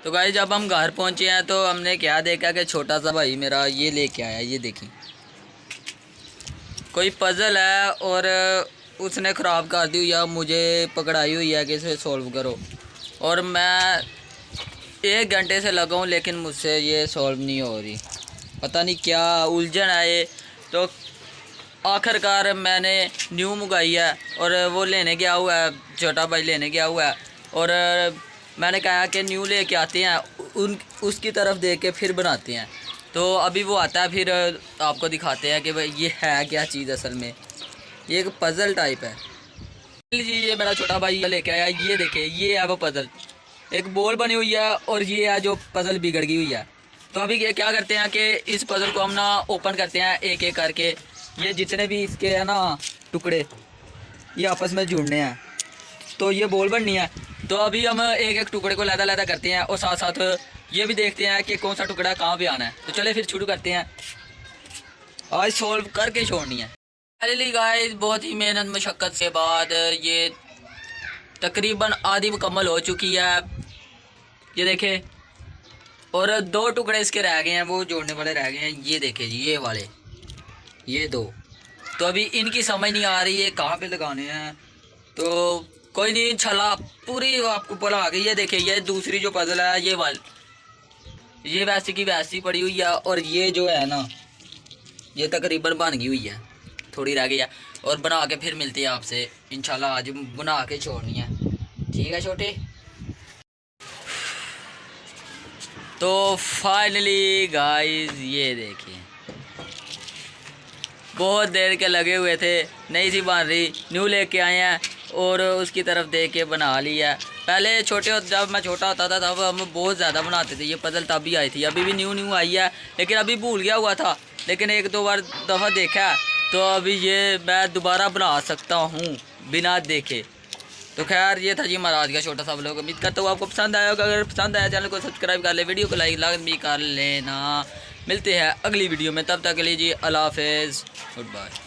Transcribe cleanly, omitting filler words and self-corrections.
तो गाइस जब हम घर पहुंचे हैं तो हमने क्या देखा कि छोटा सा भाई मेरा ये लेके आया, ये देखिए कोई पज़ल है और उसने ख़राब कर दी हुई है, मुझे पकड़ाई हुई है कि इसे सॉल्व करो। और मैं 1 घंटे से लगा हूँ लेकिन मुझसे ये सॉल्व नहीं हो रही, पता नहीं क्या उलझन है ये। तो आखिरकार मैंने न्यू मंगाई है और वो लेने गया हुआ है, छोटा भाई लेने गया हुआ है। और मैंने कहा कि न्यू लेके आते हैं, उसकी तरफ देख के फिर बनाते हैं। तो अभी वो आता है, फिर आपको दिखाते हैं कि भाई ये है क्या चीज़। असल में ये एक पज़ल टाइप है जी। ये मेरा छोटा भाई ये लेके आया, ये देखे ये है वो पज़ल, एक बॉल बनी हुई है और ये है जो पज़ल बिगड़ गई हुई है। तो अभी ये क्या करते हैं कि इस पज़ल को हम ना ओपन करते हैं एक एक करके। ये जितने भी इसके है ना टुकड़े, ये आपस में जुड़ने हैं तो ये बॉल बननी है। तो अभी हम एक एक टुकड़े को लहदा करते हैं और साथ साथ ये भी देखते हैं कि कौन सा टुकड़ा कहाँ पे आना है। तो चले फिर शुरू करते हैं, आज सॉल्व करके छोड़नी है। फाइनली गाइस बहुत ही मेहनत मशक्क़त के बाद ये तकरीबन आधी मुकम्मल हो चुकी है, ये देखे। और 2 टुकड़े इसके रह गए हैं, वो जोड़ने वाले रह गए हैं, ये देखे जी ये वाले, ये 2। तो अभी इनकी समझ नहीं आ रही है कहाँ पे लगाने हैं। तो कोई नहीं, इंशाल्लाह पूरी आपको बोला आ गई। ये देखिए ये दूसरी जो पज़ल है ये वाली, ये वैसी की वैसी पड़ी हुई है और ये जो है ना ये तकरीबन बन गई हुई है, थोड़ी रह गई है। और बना के फिर मिलती है आपसे इंशाल्लाह, आज बना के छोड़नी है, ठीक है छोटे। तो फाइनली गाइस ये देखिए बहुत देर के लगे हुए थे, नहीं सी बन रही, न्यू लेके आए हैं और उसकी तरफ देख के बना लिया। पहले जब मैं छोटा होता था तब हम बहुत ज़्यादा बनाते थे, ये पज़ल तब भी आई थी, अभी भी न्यू आई है लेकिन अभी भूल गया हुआ था। लेकिन 1-2 बार दफ़ा देखा तो अभी ये मैं दोबारा बना सकता हूँ बिना देखे। तो खैर ये था जी हमारा आज का छोटा सा व्लॉग। उम्मीद करता हूँ आपको पसंद आया होगा। अगर पसंद आया चैनल को सब्सक्राइब कर ले, वीडियो को लाइक भी कर लेना। मिलते हैं अगली वीडियो में, तब तक के लिए जी अल्लाह हाफ़िज़, गुड बाय।